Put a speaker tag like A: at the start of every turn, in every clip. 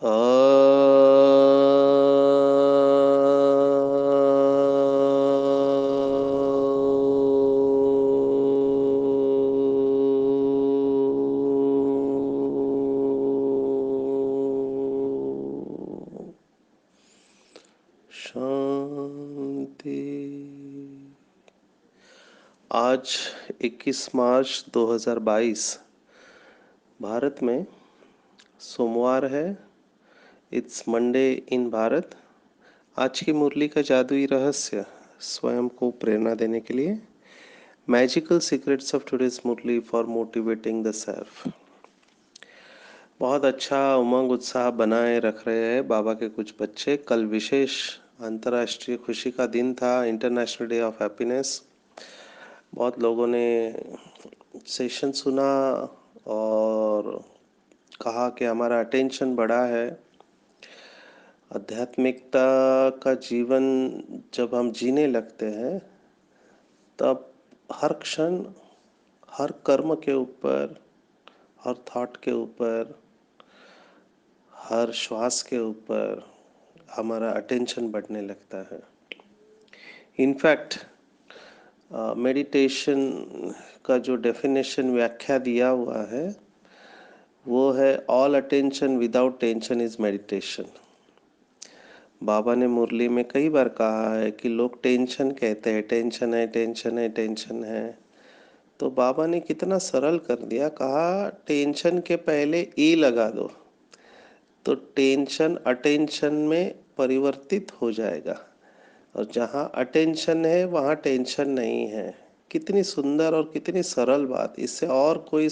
A: अ शांति। आज 21 मार्च 2022 भारत में सोमवार है। इट्स मंडे इन भारत। आज की मुरली का जादुई रहस्य स्वयं को प्रेरणा देने के लिए magical secrets of today's Murli for motivating the self. बहुत अच्छा उमंग उत्साह बनाए रख रहे हैं बाबा के कुछ बच्चे। कल विशेष अंतर्राष्ट्रीय खुशी का दिन था, इंटरनेशनल डे ऑफ हैप्पीनेस। बहुत लोगों ने सेशन सुना और कहा कि हमारा अटेंशन बढ़ा है। आध्यात्मिकता का जीवन जब हम जीने लगते हैं तब हर क्षण, हर कर्म के ऊपर, हर थॉट के ऊपर, हर श्वास के ऊपर हमारा अटेंशन बढ़ने लगता है। इनफैक्ट मेडिटेशन का जो डेफिनेशन व्याख्या दिया हुआ है वो है all attention without tension is meditation. बाबा ने मुरली में कई बार कहा है कि लोग टेंशन कहते हैं, टेंशन है, टेंशन है, टेंशन है। तो बाबा ने कितना सरल कर दिया, कहा टेंशन के पहले ई लगा दो तो टेंशन अटेंशन में परिवर्तित हो जाएगा, और जहाँ अटेंशन है वहाँ टेंशन नहीं है। कितनी सुंदर और कितनी सरल बात! इससे और कोई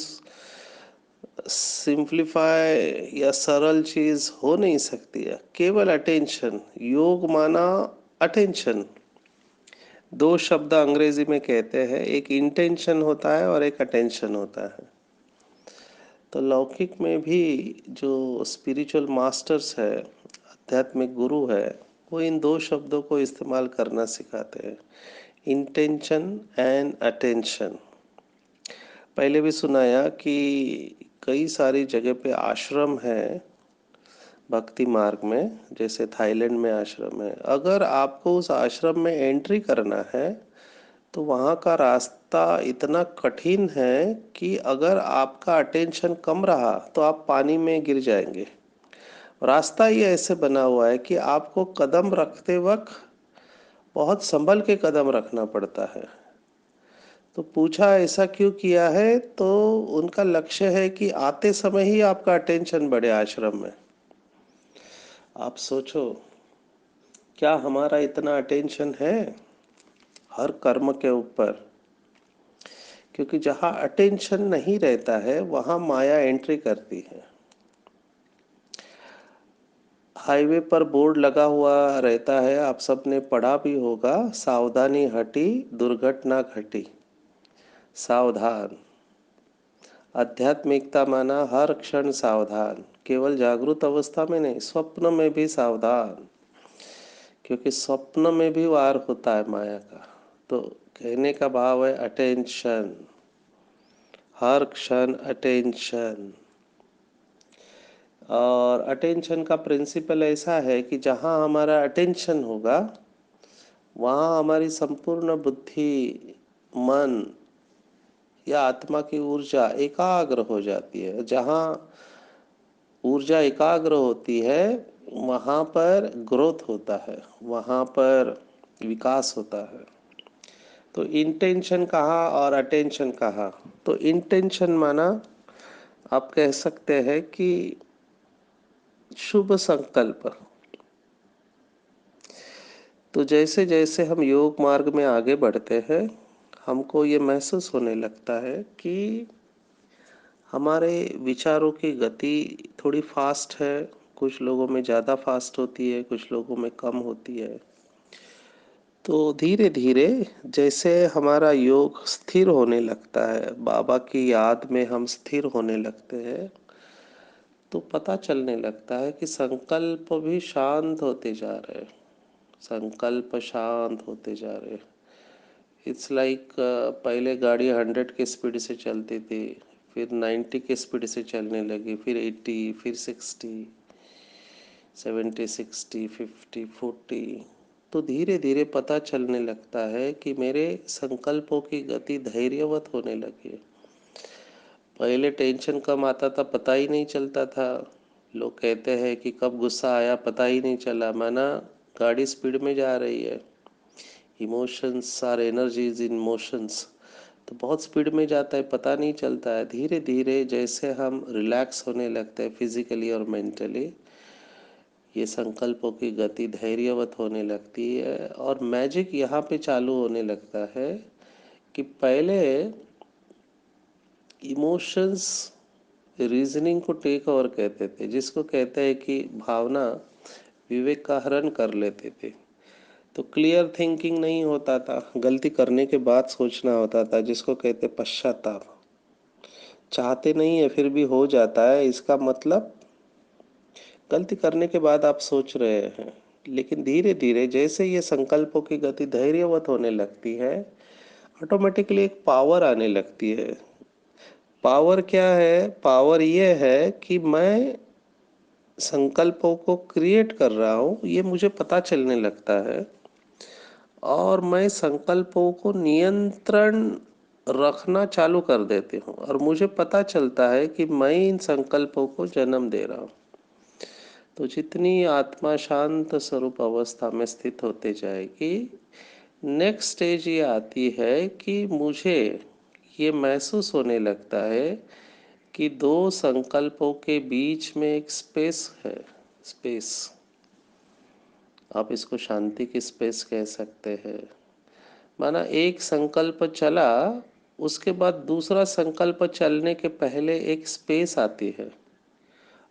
A: सिंप्लीफाई या सरल चीज हो नहीं सकती है। केवल अटेंशन, योग माना अटेंशन। दो शब्द अंग्रेजी में कहते हैं, एक इंटेंशन होता है और एक अटेंशन होता है। तो लौकिक में भी जो स्पिरिचुअल मास्टर्स है, आध्यात्मिक गुरु है, वो इन दो शब्दों को इस्तेमाल करना सिखाते हैं, इंटेंशन एंड अटेंशन। पहले भी सुनाया कि कई सारी जगह पे आश्रम है भक्ति मार्ग में, जैसे थाईलैंड में आश्रम है। अगर आपको उस आश्रम में एंट्री करना है तो वहाँ का रास्ता इतना कठिन है कि अगर आपका अटेंशन कम रहा तो आप पानी में गिर जाएंगे। रास्ता ही ऐसे बना हुआ है कि आपको कदम रखते वक्त बहुत संभल के कदम रखना पड़ता है। तो पूछा ऐसा क्यों किया है, तो उनका लक्ष्य है कि आते समय ही आपका अटेंशन बढ़े आश्रम में। आप सोचो, क्या हमारा इतना अटेंशन है हर कर्म के ऊपर? क्योंकि जहाँ अटेंशन नहीं रहता है वहाँ माया एंट्री करती है। हाईवे पर बोर्ड लगा हुआ रहता है, आप सबने पढ़ा भी होगा, सावधानी हटी दुर्घटना घटी। सावधान। आध्यात्मिकता माना हर क्षण सावधान, केवल जागृत अवस्था में नहीं, स्वप्न में भी सावधान। क्योंकि स्वप्न में भी वार होता है माया का। तो कहने का भाव है अटेंशन, हर क्षण अटेंशन। और अटेंशन का प्रिंसिपल ऐसा है कि जहाँ हमारा अटेंशन होगा वहाँ हमारी संपूर्ण बुद्धि, मन या आत्मा की ऊर्जा एकाग्र हो जाती है। जहाँ ऊर्जा एकाग्र होती है वहाँ पर ग्रोथ होता है, वहाँ पर विकास होता है। तो इंटेंशन कहाँ और अटेंशन कहाँ? तो इंटेंशन माना आप कह सकते हैं कि शुभ संकल्प। तो जैसे जैसे हम योग मार्ग में आगे बढ़ते हैं हमको ये महसूस होने लगता है कि हमारे विचारों की गति थोड़ी फास्ट है। कुछ लोगों में ज़्यादा फास्ट होती है, कुछ लोगों में कम होती है। तो धीरे धीरे जैसे हमारा योग स्थिर होने लगता है, बाबा की याद में हम स्थिर होने लगते हैं, तो पता चलने लगता है कि संकल्प भी शांत होते जा रहे हैं। संकल्प शांत होते जा रहे हैं। इट्स लाइक पहले गाड़ी 100 के स्पीड से चलती थी, फिर 90 के स्पीड से चलने लगी, फिर 80, फिर 60। 70, 60, 50, 40, तो धीरे धीरे पता चलने लगता है कि मेरे संकल्पों की गति धैर्यवत होने लगी है। पहले टेंशन कम आता था, पता ही नहीं चलता था। लोग कहते हैं कि कब गुस्सा आया पता ही नहीं चला, माना गाड़ी स्पीड में जा रही है। Emotions are energies in motions, तो बहुत स्पीड में जाता है, पता नहीं चलता है। धीरे धीरे जैसे हम रिलैक्स होने लगते हैं फिजिकली और मेंटली, ये संकल्पों की गति धैर्यवत होने लगती है। और मैजिक यहाँ पे चालू होने लगता है कि पहले इमोशंस रीजनिंग को टेक ओवर कहते थे, जिसको कहते हैं कि भावना विवेक का हरण कर लेते थे। तो क्लियर थिंकिंग नहीं होता था, गलती करने के बाद सोचना होता था, जिसको कहते पश्चाताप। चाहते नहीं है फिर भी हो जाता है, इसका मतलब गलती करने के बाद आप सोच रहे हैं। लेकिन धीरे धीरे जैसे ये संकल्पों की गति धैर्यवत होने लगती है, ऑटोमेटिकली एक पावर आने लगती है। पावर क्या है? पावर ये है कि मैं संकल्पों को क्रिएट कर रहा हूँ, ये मुझे पता चलने लगता है। और मैं संकल्पों को नियंत्रण रखना चालू कर देती हूँ, और मुझे पता चलता है कि मैं इन संकल्पों को जन्म दे रहा हूँ। तो जितनी आत्मा शांत स्वरूप अवस्था में स्थित होते जाएगी, नेक्स्ट स्टेज ये आती है कि मुझे ये महसूस होने लगता है कि दो संकल्पों के बीच में एक स्पेस है। स्पेस, आप इसको शांति की स्पेस कह सकते हैं। माना एक संकल्प चला, उसके बाद दूसरा संकल्प चलने के पहले एक स्पेस आती है।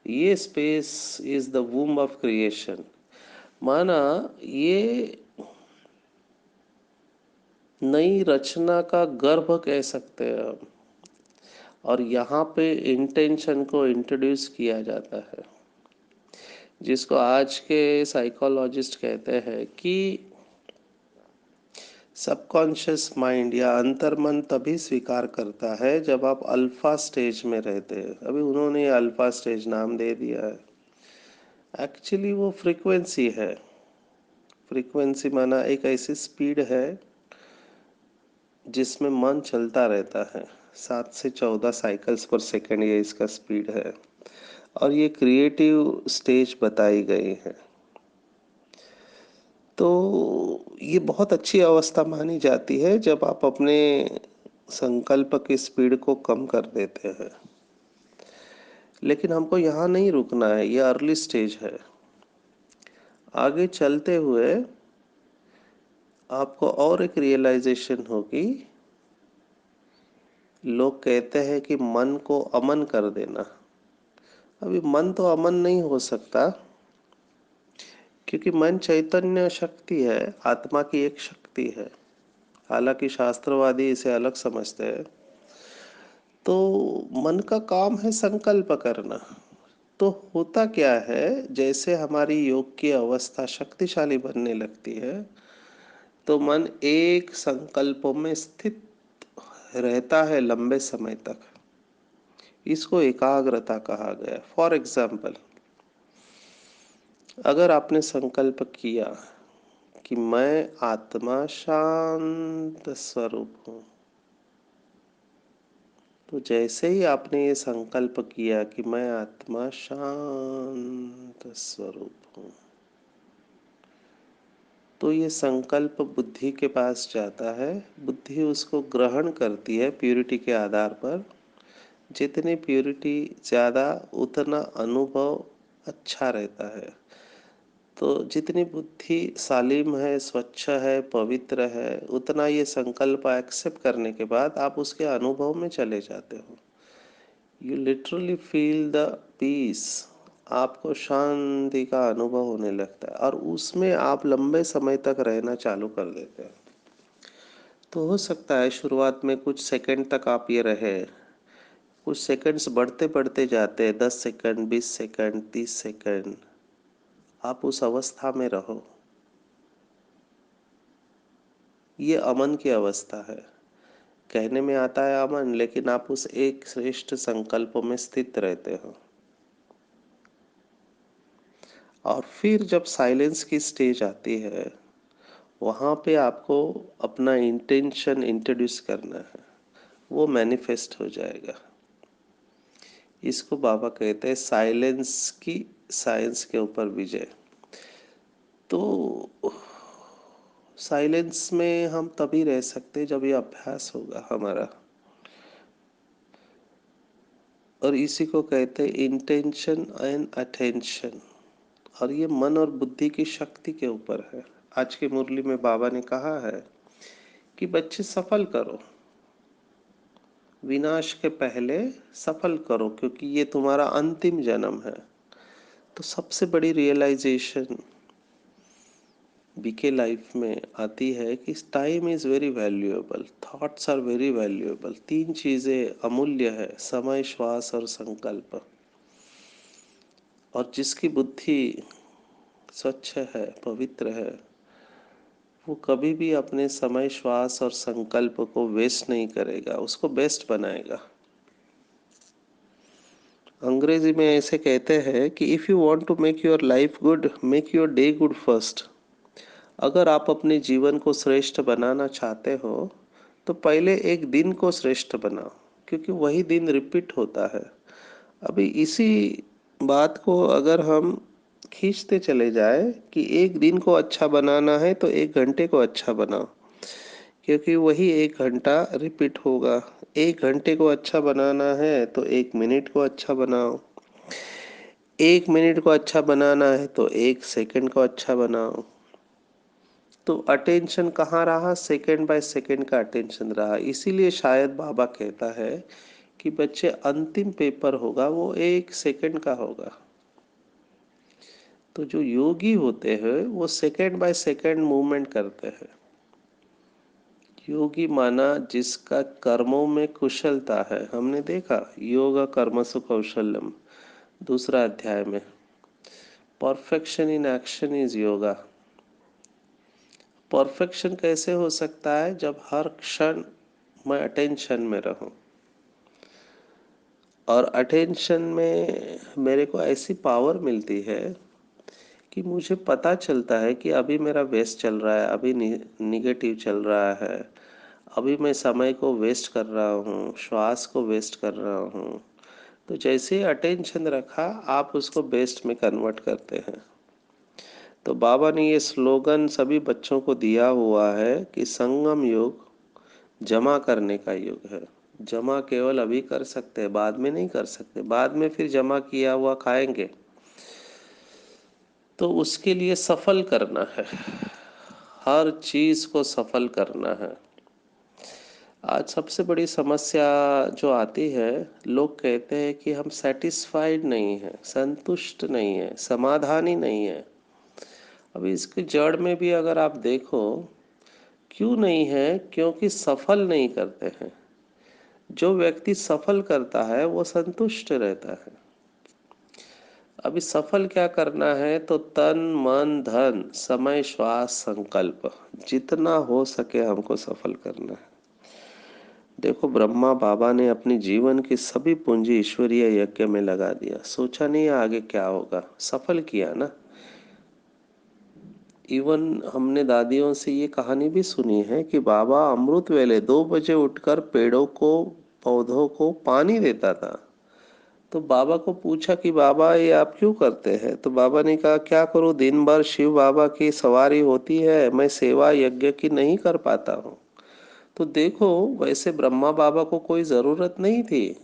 A: ये space is the वूम of creation. माना ये नई रचना का गर्भ कह सकते हैं हम। और यहाँ पे इंटेंशन को इंट्रोड्यूस किया जाता है, जिसको आज के साइकोलॉजिस्ट कहते हैं कि सबकॉन्शियस माइंड या अंतर्मन तभी स्वीकार करता है जब आप अल्फा स्टेज में रहते हैं। अभी उन्होंने अल्फा स्टेज नाम दे दिया है, एक्चुअली वो फ्रीक्वेंसी है। फ्रीक्वेंसी माना एक ऐसी स्पीड है जिसमें मन चलता रहता है। 7 से 14 साइकिल्स पर सेकंड ये इसका स्पीड है। और ये क्रिएटिव स्टेज बताई गई है। तो ये बहुत अच्छी अवस्था मानी जाती है जब आप अपने संकल्प की स्पीड को कम कर देते हैं। लेकिन हमको यहाँ नहीं रुकना है, ये अर्ली स्टेज है। आगे चलते हुए आपको और एक रियलाइजेशन होगी। लोग कहते हैं कि मन को अमन कर देना। अभी मन तो अमन नहीं हो सकता, क्योंकि मन चैतन्य शक्ति है, आत्मा की एक शक्ति है। हालांकि शास्त्रवादी इसे अलग समझते हैं। तो मन का काम है संकल्प करना। तो होता क्या है, जैसे हमारी योग की अवस्था शक्तिशाली बनने लगती है, तो मन एक संकल्पों में स्थित रहता है लंबे समय तक। इसको एकाग्रता कहा गया। फॉर एग्जाम्पल, अगर आपने संकल्प किया कि मैं आत्मा शांत स्वरूप हूँ, तो जैसे ही आपने ये संकल्प किया कि मैं आत्मा शांत स्वरूप हूँ, तो ये संकल्प बुद्धि के पास जाता है। बुद्धि उसको ग्रहण करती है प्यूरिटी के आधार पर। जितनी प्यूरिटी ज़्यादा, उतना अनुभव अच्छा रहता है। तो जितनी बुद्धि सालिम है, स्वच्छ है, पवित्र है, उतना ये संकल्प एक्सेप्ट करने के बाद आप उसके अनुभव में चले जाते हो। You literally feel the peace. आपको शांति का अनुभव होने लगता है, और उसमें आप लंबे समय तक रहना चालू कर देते हैं। तो हो सकता है शुरुआत में कुछ सेकंड तक आप ये रहे, कुछ सेकंड्स बढ़ते बढ़ते जाते हैं, 10 सेकंड, 20 सेकंड, 30 सेकंड, आप उस अवस्था में रहो। ये अमन की अवस्था है। कहने में आता है अमन, लेकिन आप उस एक श्रेष्ठ संकल्प में स्थित रहते हो। और फिर जब साइलेंस की स्टेज आती है, वहाँ पे आपको अपना इंटेंशन इंट्रोड्यूस करना है, वो मैनिफेस्ट हो जाएगा। इसको बाबा कहते हैं साइलेंस की साइंस के ऊपर विजय। तो साइलेंस में हम तभी रह सकते हैं जब ये अभ्यास होगा हमारा, और इसी को कहते हैं इंटेंशन एंड अटेंशन। और ये मन और बुद्धि की शक्ति के ऊपर है। आज की मुरली में बाबा ने कहा है कि बच्चे सफल करो, विनाश के पहले सफल करो, क्योंकि ये तुम्हारा अंतिम जन्म है। तो सबसे बड़ी रियलाइजेशन बीके लाइफ में आती है कि time is very valuable, thoughts are very valuable. तीन चीजें अमूल्य है, समय, श्वास और संकल्प। और जिसकी बुद्धि स्वच्छ है, पवित्र है, वो कभी भी अपने समय, श्वास और संकल्प को वेस्ट नहीं करेगा, उसको बेस्ट बनाएगा। अंग्रेजी में ऐसे कहते हैं कि if you want to make your life good, make your day good first. अगर आप अपने जीवन को श्रेष्ठ बनाना चाहते हो तो पहले एक दिन को श्रेष्ठ बनाओ, क्योंकि वही दिन रिपीट होता है। अभी इसी बात को अगर हम खींचते चले जाए कि एक दिन को अच्छा बनाना है तो एक घंटे को अच्छा बनाओ, क्योंकि वही एक घंटा रिपीट होगा। एक घंटे को अच्छा बनाना है तो एक मिनट को अच्छा बनाओ, एक मिनट को अच्छा बनाना है तो एक सेकंड को अच्छा बनाओ। तो अटेंशन कहाँ रहा? सेकंड बाय सेकंड का अटेंशन रहा। इसीलिए शायद बाबा कहता है कि बच्चे अंतिम पेपर होगा वो एक सेकंड का होगा। तो जो योगी होते हैं वो सेकंड बाय सेकंड मूवमेंट करते हैं। योगी माना जिसका कर्मों में कुशलता है। हमने देखा योग कर्मसु कौशल्यम, दूसरा अध्याय में, perfection in action is yoga. Perfection कैसे हो सकता है? जब हर क्षण मैं अटेंशन में रहूं। और अटेंशन में मेरे को ऐसी पावर मिलती है कि मुझे पता चलता है कि अभी मेरा वेस्ट चल रहा है, अभी निगेटिव चल रहा है, अभी मैं समय को वेस्ट कर रहा हूँ, श्वास को वेस्ट कर रहा हूँ। तो जैसे अटेंशन रखा, आप उसको बेस्ट में कन्वर्ट करते हैं। तो बाबा ने ये स्लोगन सभी बच्चों को दिया हुआ है कि संगम योग जमा करने का युग है। जमा केवल अभी कर सकते हैं, बाद में नहीं कर सकते। बाद में फिर जमा किया हुआ खाएंगे। तो उसके लिए सफल करना है, हर चीज को सफल करना है। आज सबसे बड़ी समस्या जो आती है, लोग कहते हैं कि हम सेटिस्फाइड नहीं है, संतुष्ट नहीं है, समाधानी नहीं है। अभी इसकी जड़ में भी अगर आप देखो, क्यों नहीं है? क्योंकि सफल नहीं करते हैं। जो व्यक्ति सफल करता है वो संतुष्ट रहता है। अभी सफल क्या करना है? तो तन, मन, धन, समय, श्वास, संकल्प, जितना हो सके हमको सफल करना है। देखो, ब्रह्मा बाबा ने अपनी जीवन की सभी पूंजी ईश्वरीय यज्ञ में लगा दिया। सोचा नहीं आगे क्या होगा, सफल किया ना। इवन हमने दादियों से ये कहानी भी सुनी है कि बाबा अमृत वेले 2 बजे उठकर पेड़ों को, पौधों को पानी देता था। तो बाबा को पूछा कि बाबा ये आप क्यों करते हैं? तो बाबा ने कहा क्या करूं, दिन भर शिव बाबा की सवारी होती है, मैं सेवा यज्ञ की नहीं कर पाता हूँ। तो देखो, वैसे ब्रह्मा बाबा को कोई जरूरत नहीं थी,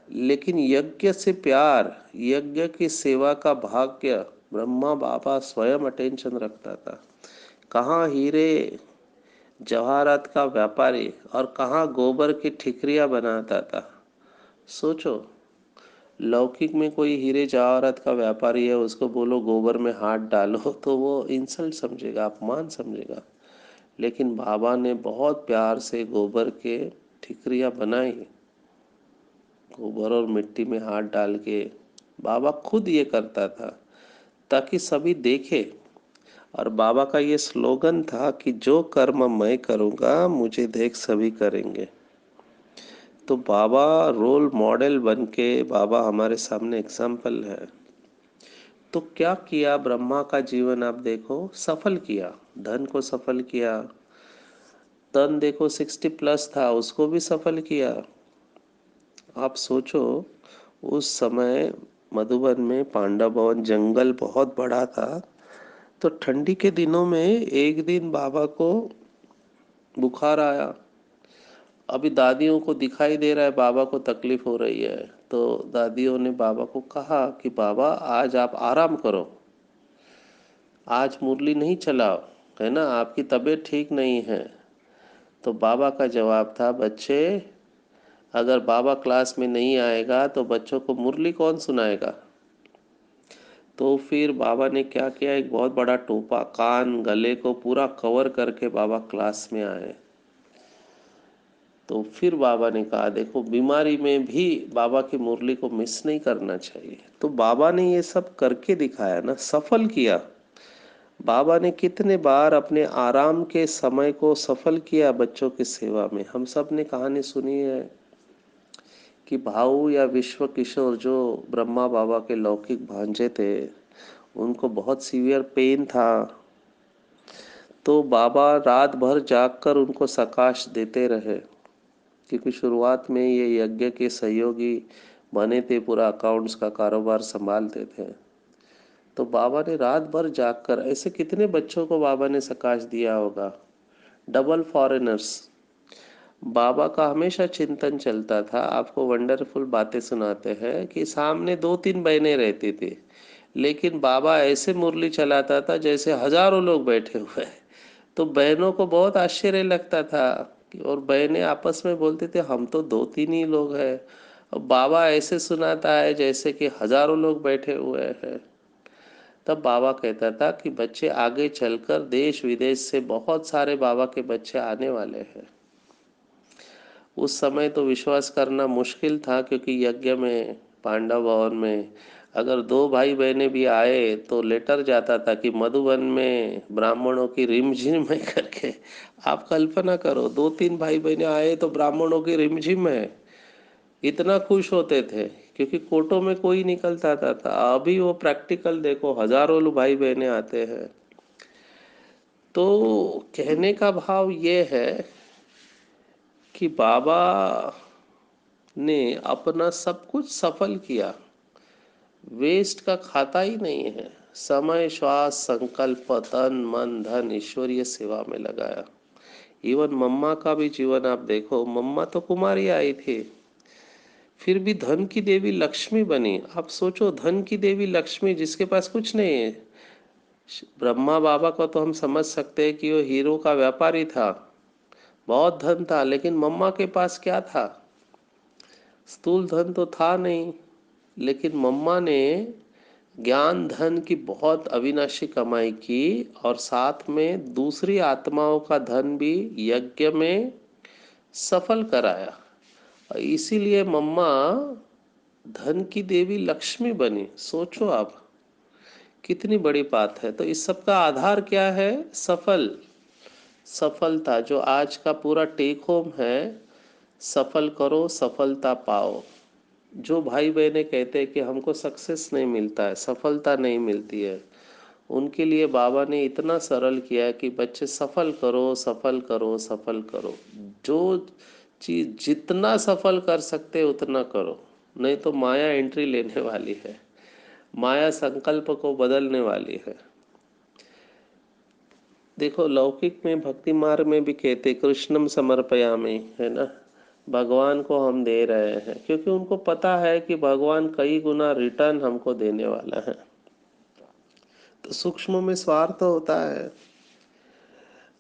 A: लेकिन यज्ञ से प्यार, यज्ञ की सेवा का भाग्य ब्रह्मा बाबा स्वयं अटेंशन रखता था। कहाँ हीरे जवाहरात का व्यापारी और कहाँ गोबर की ठिकरियां बनाता था। सोचो, लौकिक में कोई हीरे जवाहरात का व्यापारी है, उसको बोलो गोबर में हाथ डालो तो वो इंसल्ट समझेगा, अपमान समझेगा। लेकिन बाबा ने बहुत प्यार से गोबर के ठिकरियां बनाई, गोबर और मिट्टी में हाथ डाल के। बाबा खुद ये करता था ताकि सभी देखे। और बाबा का ये स्लोगन था कि जो कर्म मैं करूँगा मुझे देख सभी करेंगे। तो बाबा रोल मॉडल बन के, बाबा हमारे सामने एग्जाम्पल है। तो क्या किया ब्रह्मा का जीवन आप देखो, सफल किया, धन को सफल किया, धन देखो 60+ था उसको भी सफल किया। आप सोचो उस समय मधुबन में पांडव भवन जंगल बहुत बड़ा था, तो ठंडी के दिनों में एक दिन बाबा को बुखार आया। अभी दादियों को दिखाई दे रहा है बाबा को तकलीफ हो रही है, तो दादियों ने बाबा को कहा कि बाबा आज आप आराम करो, आज मुरली नहीं चलाओ, है ना, आपकी तबीयत ठीक नहीं है। तो बाबा का जवाब था, बच्चे अगर बाबा क्लास में नहीं आएगा तो बच्चों को मुरली कौन सुनाएगा। तो फिर बाबा ने क्या किया, एक बहुत बड़ा टोपा कान गले को पूरा कवर करके बाबा क्लास में आए। तो फिर बाबा ने कहा देखो बीमारी में भी बाबा की मुरली को मिस नहीं करना चाहिए। तो बाबा ने ये सब करके दिखाया ना, सफल किया। बाबा ने कितने बार अपने आराम के समय को सफल किया बच्चों की सेवा में। हम सब ने कहानी सुनी है कि भाऊ या विश्व किशोर जो ब्रह्मा बाबा के लौकिक भांजे थे, उनको बहुत सीवियर पेन था, तो बाबा रात भर जागकर उनको सकाश देते रहे, क्योंकि शुरुआत में ये यज्ञ के सहयोगी बने थे, पूरा अकाउंट्स का कारोबार संभालते थे। तो बाबा ने रात भर जागकर, ऐसे कितने बच्चों को बाबा ने सकाश दिया होगा, डबल फॉरेनर्स। बाबा का हमेशा चिंतन चलता था। आपको वंडरफुल बातें सुनाते हैं कि सामने 2-3 बहनें रहती थी, लेकिन बाबा ऐसे मुरली चलाता था जैसे हजारों लोग बैठे हुए हैं। तो बहनों को बहुत आश्चर्य लगता था और बहनें आपस में बोलते थे हम तो 2-3 ही लोग हैं, और बाबा ऐसे सुनाता है जैसे कि हजारों लोग बैठे हुए हैं। तब बाबा कहता था कि बच्चे आगे चलकर देश विदेश से बहुत सारे बाबा के बच्चे आने वाले हैं। उस समय तो विश्वास करना मुश्किल था, क्योंकि यज्ञ में पांडव भवन में अगर 2 भाई बहनें भी आए तो लेटर जाता था कि मधुबन में ब्राह्मणों की रिमझिम है करके। आप कल्पना करो 2-3 भाई बहनें आए तो ब्राह्मणों की रिमझिम है, इतना खुश होते थे, क्योंकि कोटों में कोई निकलता था। अभी वो प्रैक्टिकल देखो, हजारों लोग भाई बहनें आते हैं। तो कहने का भाव ये है कि बाबा ने अपना सब कुछ सफल किया, वेस्ट का खाता ही नहीं है। समय श्वास संकल्प तन मन धन ईश्वरीय सेवा में लगाया। इवन मम्मा का भी जीवन आप देखो, मम्मा तो कुमारी आई थी, फिर भी धन की देवी लक्ष्मी बनी। आप सोचो, धन की देवी लक्ष्मी जिसके पास कुछ नहीं है। ब्रह्मा बाबा को तो हम समझ सकते हैं कि वो हीरो का व्यापारी था, बहुत धन था, लेकिन मम्मा के पास क्या था, स्थूल धन तो था नहीं, लेकिन मम्मा ने ज्ञान धन की बहुत अविनाशी कमाई की, और साथ में दूसरी आत्माओं का धन भी यज्ञ में सफल कराया। और इसीलिए मम्मा धन की देवी लक्ष्मी बनी। सोचो आप, कितनी बड़ी बात है। तो इस सब का आधार क्या है, सफलता, जो आज का पूरा टेक होम है, सफल करो सफलता पाओ। जो भाई बहनें कहते हैं कि हमको सक्सेस नहीं मिलता है, सफलता नहीं मिलती है, उनके लिए बाबा ने इतना सरल किया है कि बच्चे सफल करो सफल करो सफल करो। जो चीज़ जितना सफल कर सकते उतना करो, नहीं तो माया एंट्री लेने वाली है, माया संकल्प को बदलने वाली है। देखो लौकिक में भक्ति मार्ग में भी कहते कृष्णम समर्पयामि, है ना, भगवान को हम दे रहे हैं, क्योंकि उनको पता है कि भगवान कई गुना रिटर्न हमको देने वाला है। तो सूक्ष्म में स्वार्थ होता है।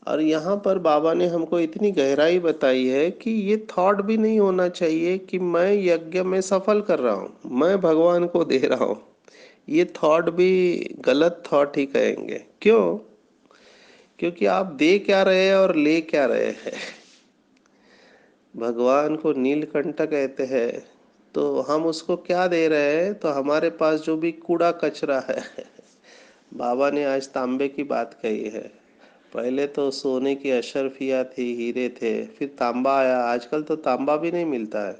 A: और यहाँ पर बाबा ने हमको इतनी गहराई बताई है कि ये थॉट भी नहीं होना चाहिए कि मैं यज्ञ में सफल कर रहा हूँ, मैं भगवान को दे रहा हूँ। ये थॉट भी गलत थॉट ही कहेंगे। क्यों? क्योंकि आप दे क्या रहे हैं और ले क्या रहे हैं। भगवान को नीलकंठ कहते हैं, तो हम उसको क्या दे रहे हैं, तो हमारे पास जो भी कूड़ा कचरा है। बाबा ने आज तांबे की बात कही है, पहले तो सोने की अशर्फिया थी, हीरे थे, फिर तांबा आया, आजकल तो तांबा भी नहीं मिलता है।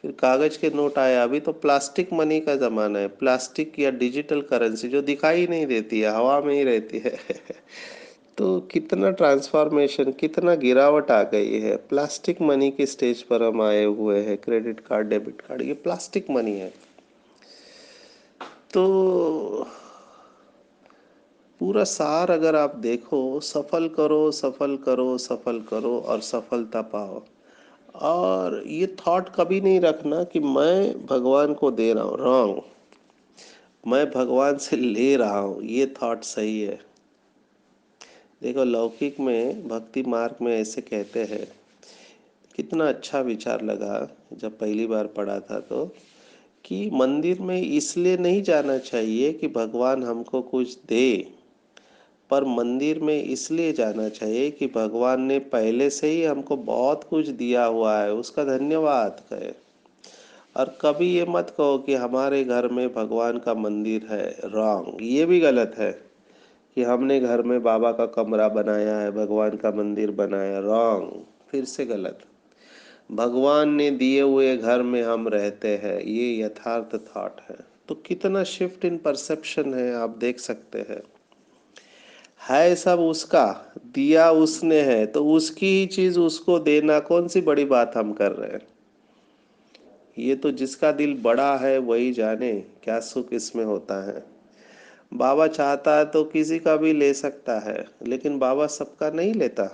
A: फिर कागज के नोट आए, अभी तो प्लास्टिक मनी का जमाना है, प्लास्टिक या डिजिटल करेंसी जो दिखाई नहीं देती है, हवा में ही रहती है। तो कितना ट्रांसफॉर्मेशन, कितना गिरावट आ गई है। प्लास्टिक मनी के स्टेज पर हम आए हुए हैं। क्रेडिट कार्ड, डेबिट कार्ड, ये प्लास्टिक मनी है। तो पूरा सार अगर आप देखो, सफल करो, सफल करो, सफल करो और सफलता पाओ। और ये थॉट कभी नहीं रखना कि मैं भगवान को दे रहा हूँ, रॉन्ग। मैं भगवान से ले रहा हूँ, ये थॉट सही है। देखो, लौकिक में, भक्ति मार्ग में ऐसे कहते हैं, कितना अच्छा विचार लगा जब पहली बार पढ़ा था तो, कि मंदिर में इसलिए नहीं जाना चाहिए कि भगवान हमको कुछ दे, पर मंदिर में इसलिए जाना चाहिए कि भगवान ने पहले से ही हमको बहुत कुछ दिया हुआ है, उसका धन्यवाद करें। और कभी ये मत कहो कि हमारे घर में भगवान का मंदिर है, रॉन्ग। ये भी गलत है कि हमने घर में बाबा का कमरा बनाया है, भगवान का मंदिर बनाया, रॉन्ग। फिर से गलत। भगवान ने दिए हुए घर में हम रहते हैं, ये यथार्थ थॉट है। तो कितना शिफ्ट इन परसेप्शन है, आप देख सकते हैं। है सब उसका, दिया उसने है, तो उसकी ही चीज उसको देना कौन सी बड़ी बात हम कर रहे हैं। ये तो जिसका दिल बड़ा है वही जाने क्या सुख इसमें होता है। बाबा चाहता है तो किसी का भी ले सकता है, लेकिन बाबा सबका नहीं लेता।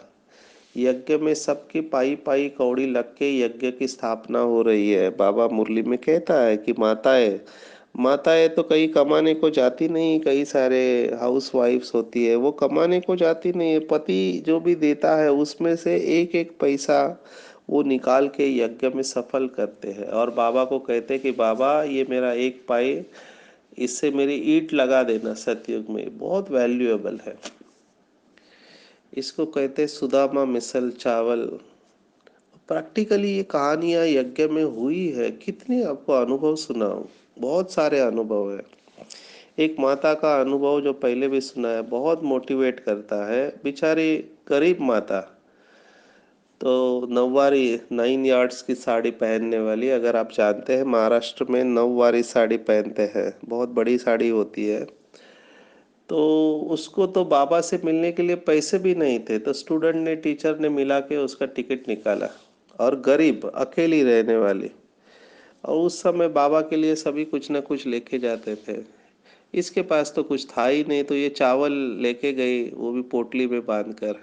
A: यज्ञ में सबकी पाई पाई कौड़ी लग के यज्ञ की स्थापना हो रही है। बाबा मुरली में कहता है कि माताएं, माताएं तो कहीं कमाने को जाती नहीं, कई सारे हाउस वाइफ्स होती है, वो कमाने को जाती नहीं है। पति जो भी देता है उसमें से एक एक पैसा वो निकाल के यज्ञ में सफल करते हैं, और बाबा को कहते हैं कि बाबा ये मेरा एक पाई, इससे मेरी ईंट लगा देना सतयुग में, बहुत वैल्यूएबल है। इसको कहते हैं सुदामा मिसल चावल। प्रैक्टिकली ये कहानियां यज्ञ में हुई है, कितनी आपको अनुभव सुनाऊं, बहुत सारे अनुभव है। एक माता का अनुभव जो पहले भी सुना है, बहुत मोटिवेट करता है। बेचारी गरीब माता, तो नौवारी 9 यार्ड्स की साड़ी पहनने वाली, अगर आप जानते हैं महाराष्ट्र में नौवारी साड़ी पहनते हैं, बहुत बड़ी साड़ी होती है। तो उसको तो बाबा से मिलने के लिए पैसे भी नहीं थे, तो स्टूडेंट ने, टीचर ने मिला के उसका टिकट निकाला। और गरीब, अकेली रहने वाली, और उस समय बाबा के लिए सभी कुछ ना कुछ लेके जाते थे। इसके पास तो कुछ था ही नहीं, तो ये चावल लेके गई, वो भी पोटली में बांध कर।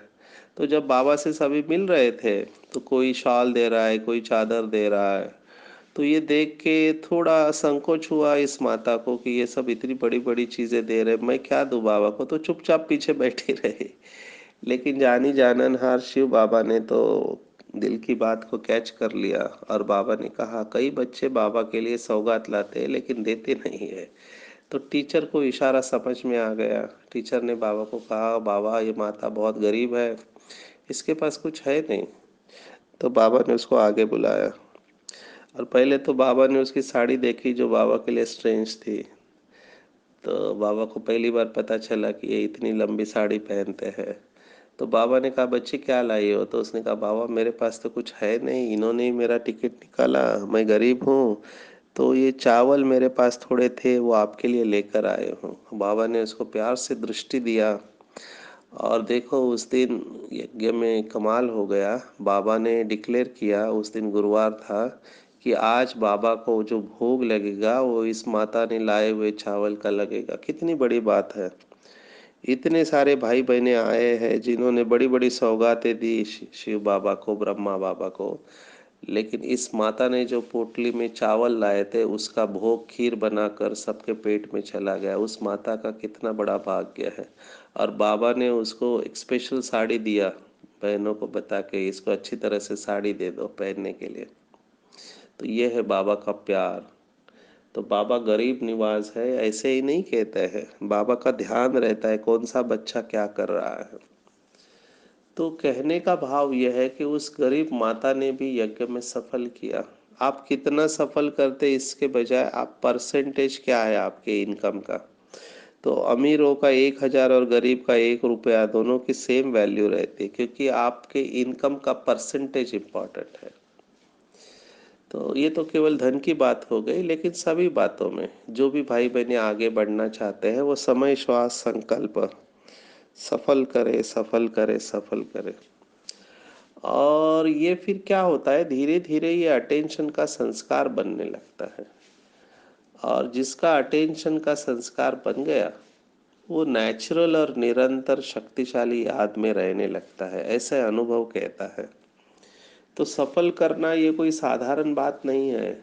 A: तो जब बाबा से सभी मिल रहे थे, तो कोई शॉल दे रहा है, कोई चादर दे रहा है। तो ये देख के थोड़ा संकोच हुआ इस माता को कि ये सब इतनी बड़ी बड़ी चीजें दे रहे, मैं क्या दूं बाबा को, तो चुपचाप पीछे बैठी रही। लेकिन जानी जाननहार शिव बाबा ने तो दिल की बात को कैच कर लिया, और बाबा ने कहा कई बच्चे बाबा के लिए सौगात लाते हैं लेकिन देते नहीं है। तो टीचर को इशारा समझ में आ गया। टीचर ने बाबा को कहा, बाबा ये माता बहुत गरीब है, इसके पास कुछ है नहीं। तो बाबा ने उसको आगे बुलाया, और पहले तो बाबा ने उसकी साड़ी देखी जो बाबा के लिए स्ट्रेंज थी। तो बाबा को पहली बार पता चला कि ये इतनी लंबी साड़ी पहनते हैं। तो बाबा ने कहा, बच्ची क्या लाई हो? तो उसने कहा, बाबा मेरे पास तो कुछ है नहीं, इन्होंने ही मेरा टिकट निकाला, मैं गरीब हूँ, तो ये चावल मेरे पास थोड़े थे, वो आपके लिए लेकर आए हूँ। बाबा ने उसको प्यार से दृष्टि दिया। और देखो उस दिन यज्ञ में कमाल हो गया। बाबा ने डिक्लेयर किया, उस दिन गुरुवार था, कि आज बाबा को जो भोग लगेगा वो इस माता ने लाए हुए चावल का लगेगा। कितनी बड़ी बात है। इतने सारे भाई बहने आए हैं जिन्होंने बड़ी बड़ी सौगातें दी शिव बाबा को, ब्रह्मा बाबा को, लेकिन इस माता ने जो पोटली में चावल लाए थे उसका भोग खीर बनाकर सबके पेट में चला गया। उस माता का कितना बड़ा भाग्य है। और बाबा ने उसको एक स्पेशल साड़ी दिया, बहनों को बता के इसको अच्छी तरह से साड़ी दे दो पहनने के लिए। तो ये है बाबा का प्यार। तो बाबा गरीब निवाज है ऐसे ही नहीं कहते हैं, बाबा का ध्यान रहता है कौन सा बच्चा क्या कर रहा है। तो कहने का भाव यह है कि उस गरीब माता ने भी यज्ञ में सफल किया। आप कितना सफल करते इसके बजाय आप परसेंटेज क्या है आपके इनकम का। तो अमीरों का 1,000 और गरीब का 1 रुपया, दोनों की सेम वैल्यू रहती है, क्योंकि आपके इनकम का परसेंटेज इम्पॉर्टेंट है। तो ये तो केवल धन की बात हो गई, लेकिन सभी बातों में जो भी भाई बहनें आगे बढ़ना चाहते हैं वो समय श्वास संकल्प सफल करे, सफल करे, सफल करे। और ये फिर क्या होता है, धीरे धीरे ये अटेंशन का संस्कार बनने लगता है। और जिसका अटेंशन का संस्कार बन गया वो नेचुरल और निरंतर शक्तिशाली याद में रहने लगता है, ऐसा अनुभव कहता है। तो सफल करना ये कोई साधारण बात नहीं है।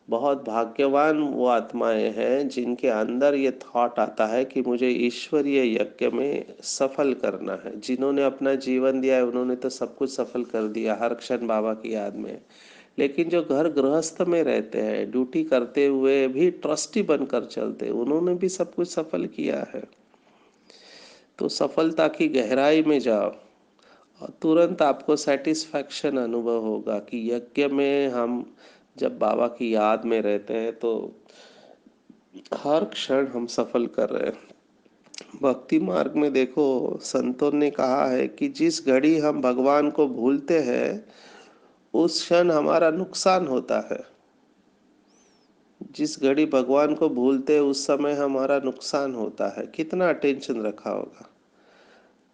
A: बहुत भाग्यवान वो आत्माएं हैं जिनके अंदर ये थॉट आता है कि मुझे ईश्वरीय यज्ञ में सफल करना है। जिन्होंने अपना जीवन दिया है उन्होंने तो सब कुछ सफल कर दिया हर क्षण बाबा की याद में। लेकिन जो घर गृहस्थ में रहते हैं, ड्यूटी करते हुए भी ट्रस्टी बनकर चलते, उन्होंने भी सब कुछ सफल किया है। तो सफलता की गहराई में जाओ और तुरंत आपको सेटिस्फैक्शन अनुभव होगा कि यज्ञ में हम जब बाबा की याद में रहते हैं तो हर क्षण हम सफल कर रहे हैं। भक्ति मार्ग में देखो, संतों ने कहा है कि जिस घड़ी हम भगवान को भूलते हैं उस क्षण हमारा नुकसान होता है। जिस घड़ी भगवान को भूलते हैं उस समय हमारा नुकसान होता है। कितना अटेंशन रखा होगा।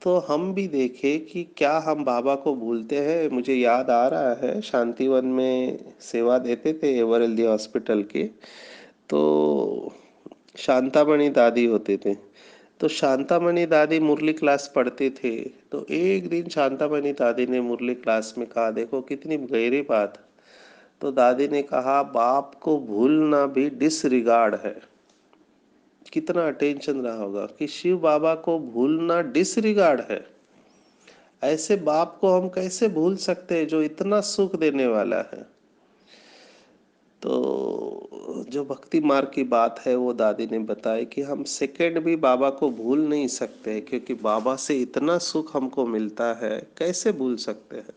A: तो हम भी देखें कि क्या हम बाबा को भूलते हैं। मुझे याद आ रहा है, शांतिवन में सेवा देते थे एवरेल्दी हॉस्पिटल के, तो शांतामणि दादी होते थे। तो शांतामणि दादी मुरली क्लास पढ़ते थे। तो एक दिन शांतामणि दादी ने मुरली क्लास में कहा, देखो कितनी गहरी बात। तो दादी ने कहा, बाप को भूलना भी डिसरिगार्ड है। कितना अटेंशन रहा होगा कि शिव बाबा को भूलना डिसरिगार्ड है। ऐसे बाप को हम कैसे भूल सकते हैं जो इतना सुख देने वाला है। तो जो भक्ति मार्ग की बात है वो दादी ने बताई कि हम सेकंड भी बाबा को भूल नहीं सकते, क्योंकि बाबा से इतना सुख हमको मिलता है, कैसे भूल सकते हैं।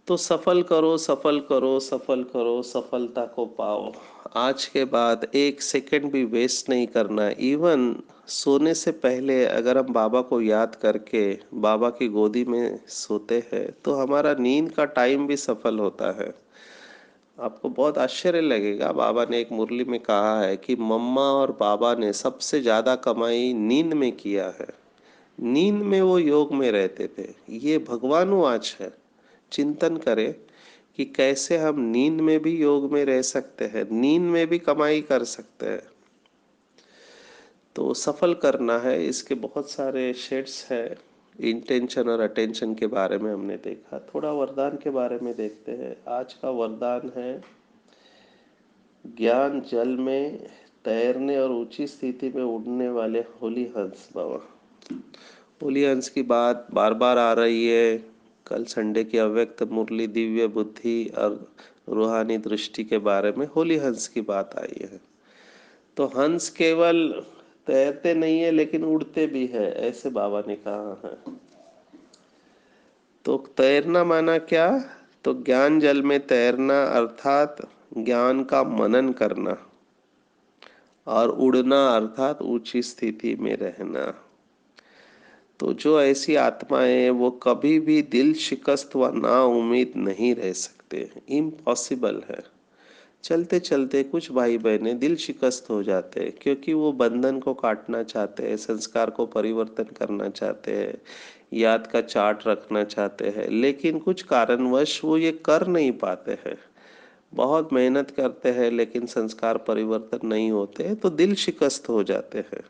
A: तो सफल करो, सफल करो, सफल करो, सफलता को पाओ। आज के बाद एक सेकंड भी वेस्ट नहीं करना। इवन सोने से पहले अगर हम बाबा को याद करके बाबा की गोदी में सोते हैं तो हमारा नींद का टाइम भी सफल होता है। आपको बहुत आश्चर्य लगेगा, बाबा ने एक मुरली में कहा है कि मम्मा और बाबा ने सबसे ज़्यादा कमाई नींद में किया है। नींद में वो योग में रहते थे। ये भगवानुवाच है। चिंतन करें कि कैसे हम नींद में भी योग में रह सकते हैं, नींद में भी कमाई कर सकते हैं। तो सफल करना है, इसके बहुत सारे शेड्स हैं। इंटेंशन और अटेंशन के बारे में हमने देखा। थोड़ा वरदान के बारे में देखते हैं। आज का वरदान है, ज्ञान जल में तैरने और ऊंची स्थिति में उड़ने वाले होली हंस बाबा। होली हंस की बात बार बार आ रही है। कल संडे की अव्यक्त मुरली दिव्य बुद्धि और रूहानी दृष्टि के बारे में होली हंस की बात आई है। तो हंस केवल तैरते नहीं है लेकिन उड़ते भी है, ऐसे बाबा ने कहा है। तो तैरना माना क्या? तो ज्ञान जल में तैरना अर्थात ज्ञान का मनन करना, और उड़ना अर्थात ऊंची स्थिति में रहना। तो जो ऐसी आत्माएं वो कभी भी दिल शिकस्त व ना उम्मीद नहीं रह सकते, इम्पॉसिबल है। चलते चलते कुछ भाई बहनें दिल शिकस्त हो जाते हैं क्योंकि वो बंधन को काटना चाहते हैं, संस्कार को परिवर्तन करना चाहते हैं, याद का चार्ट रखना चाहते हैं, लेकिन कुछ कारणवश वो ये कर नहीं पाते हैं। बहुत मेहनत करते हैं लेकिन संस्कार परिवर्तन नहीं होते, तो दिल शिकस्त हो जाते हैं।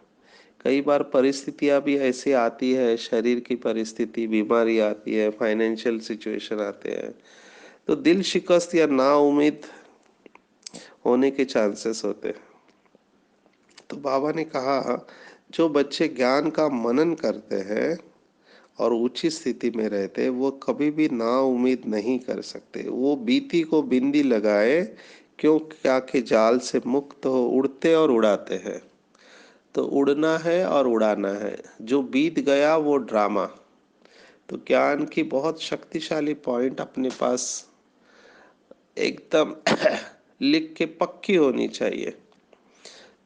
A: कई बार परिस्थितियां भी ऐसी आती है, शरीर की परिस्थिति, बीमारी आती है, फाइनेंशियल सिचुएशन आते हैं, तो दिल शिकस्त या ना उम्मीद होने के चांसेस होते हैं। तो बाबा ने कहा, जो बच्चे ज्ञान का मनन करते हैं और ऊंची स्थिति में रहते हैं वो कभी भी ना उम्मीद नहीं कर सकते। वो बीती को बिंदी लगाए क्यों क्या के जाल से मुक्त हो उड़ते और उड़ाते हैं। तो उड़ना है और उड़ाना है। जो बीत गया वो ड्रामा। तो ज्ञान की बहुत शक्तिशाली पॉइंट अपने पास एकदम लिख के पक्की होनी चाहिए।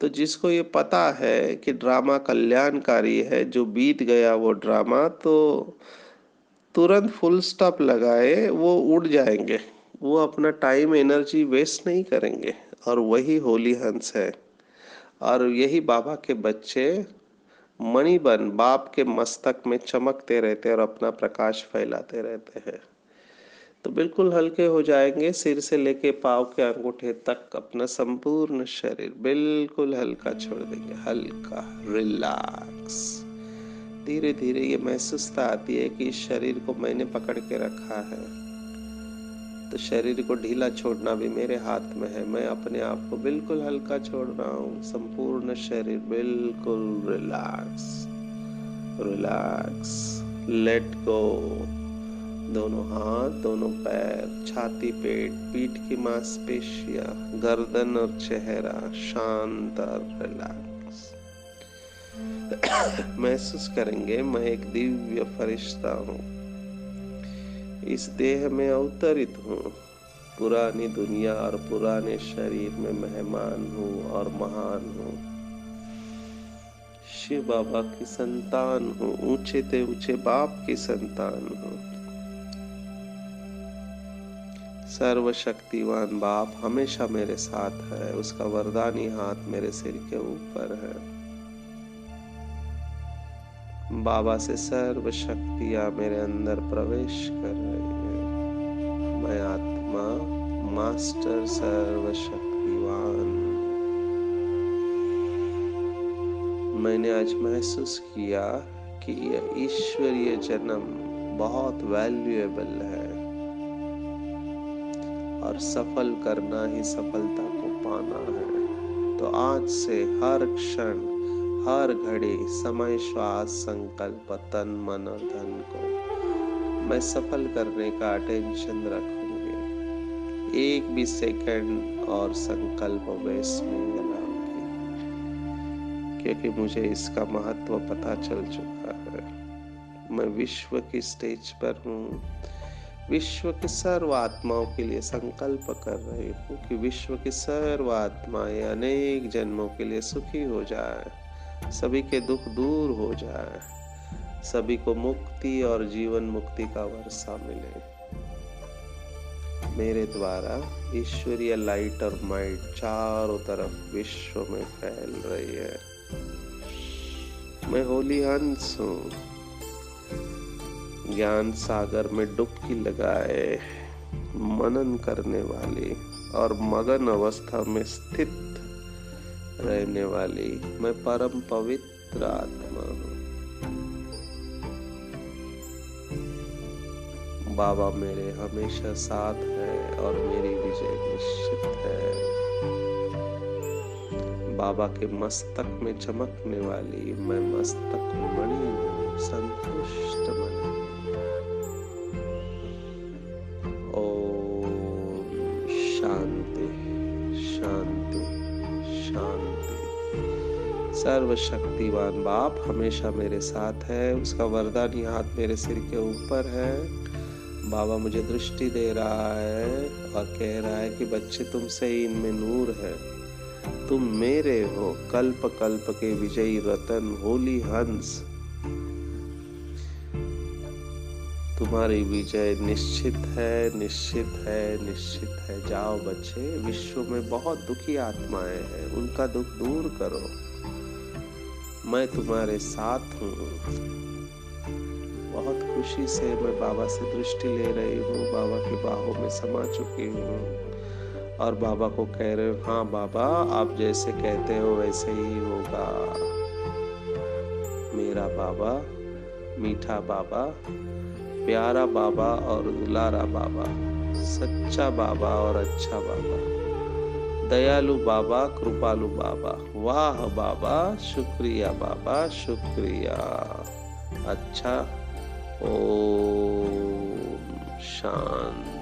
A: तो जिसको ये पता है कि ड्रामा कल्याणकारी है, जो बीत गया वो ड्रामा, तो तुरंत फुल स्टॉप लगाए वो उड़ जाएंगे, वो अपना टाइम एनर्जी वेस्ट नहीं करेंगे। और वही होली हंस है। और यही बाबा के बच्चे मणिबन बाप के मस्तक में चमकते रहते हैं और अपना प्रकाश फैलाते रहते हैं। तो बिल्कुल हल्के हो जाएंगे, सिर से लेके पाँव के अंगूठे तक अपना संपूर्ण शरीर बिल्कुल हल्का छोड़ देंगे, हल्का रिलैक्स। धीरे धीरे ये महसूसता आती है कि इस शरीर को मैंने पकड़ के रखा है, तो शरीर को ढीला छोड़ना भी मेरे हाथ में है। मैं अपने आप को बिल्कुल हल्का छोड़ रहा हूँ, संपूर्ण शरीर बिल्कुल रिलैक्स रिलैक्स। Let go. दोनों हाथ, दोनों पैर, छाती, पेट, पीठ की मांसपेशियां, गर्दन और चेहरा शांत और रिलैक्स। महसूस करेंगे मैं एक दिव्य फरिश्ता हूँ, इस देह में अवतरित हूँ, पुरानी दुनिया और पुराने शरीर में मेहमान हूँ और महान हूँ। शिव बाबा की संतान हूँ, ऊंचे ते ऊंचे बाप की संतान हूँ। सर्वशक्तिवान बाप हमेशा मेरे साथ है, उसका वरदानी हाथ मेरे सिर के ऊपर है। बाबा से सर्व शक्तियां मेरे अंदर प्रवेश कर रही है। मैं आत्मा मास्टर सर्वशक्तिवान। मैंने आज महसूस किया कि यह ईश्वरीय जन्म बहुत वैल्यूएबल है और सफल करना ही सफलता को पाना है। तो आज से हर क्षण, हर घड़ी, समय, श्वास, संकल्प, तन, मन और धन को मैं सफल करने का अटेंशन रखूंगी। एक भी सेकंड और संकल्प वेस्ट नहीं लगाऊंगी, क्योंकि मुझे इसका महत्व पता चल चुका है। मैं विश्व की स्टेज पर हूँ, विश्व की सर्व आत्माओं के लिए संकल्प कर रही हूँ कि विश्व की सर्व आत्माएं अनेक जन्मों के लिए सुखी हो जाए, सभी के दुख दूर हो जाए, सभी को मुक्ति और जीवन मुक्ति का वर्षा मिले। मेरे द्वारा ईश्वरीय लाइट और माइट चारों तरफ विश्व में फैल रही है। मैं होली हंस हूँ, ज्ञान सागर में डुबकी लगाए मनन करने वाली और मगन अवस्था में स्थित रहने वाली मैं परम पवित्र आत्मा हूँ। बाबा मेरे हमेशा साथ है और मेरी विजय निश्चित है। बाबा के मस्तक में चमकने वाली मैं मस्तक मणि हूँ, संतुष्ट मणि। ओम शांति शांति शांति। सर्वशक्तिवान बाप हमेशा मेरे साथ है, उसका वरदानी हाथ मेरे सिर के ऊपर है। बाबा मुझे दृष्टि दे रहा है और कह रहा है कि बच्चे तुमसे ही इनमें नूर है, तुम मेरे हो, कल्प कल्प के विजयी रतन होली हंस। तुम्हारी विजय निश्चित है, निश्चित है, निश्चित है। जाओ बच्चे, विश्व में बहुत दुखी आत्माएं हैं, उनका दुख दूर करो। मैं तुम्हारे साथ हूँ। बहुत खुशी से मैं बाबा से दृष्टि ले रही हूँ, बाबा की बाहों में समा चुकी हूँ और बाबा को कह रहे हूँ, हाँ बाबा, आप जैसे कहते हो वैसे ही होगा। मेरा बाबा, मीठा बाबा, प्यारा बाबा और दुलारा बाबा, सच्चा बाबा और अच्छा बाबा, दयालु बाबा, कृपालु बाबा, वाह बाबा, शुक्रिया बाबा, शुक्रिया। अच्छा, ओम शांति।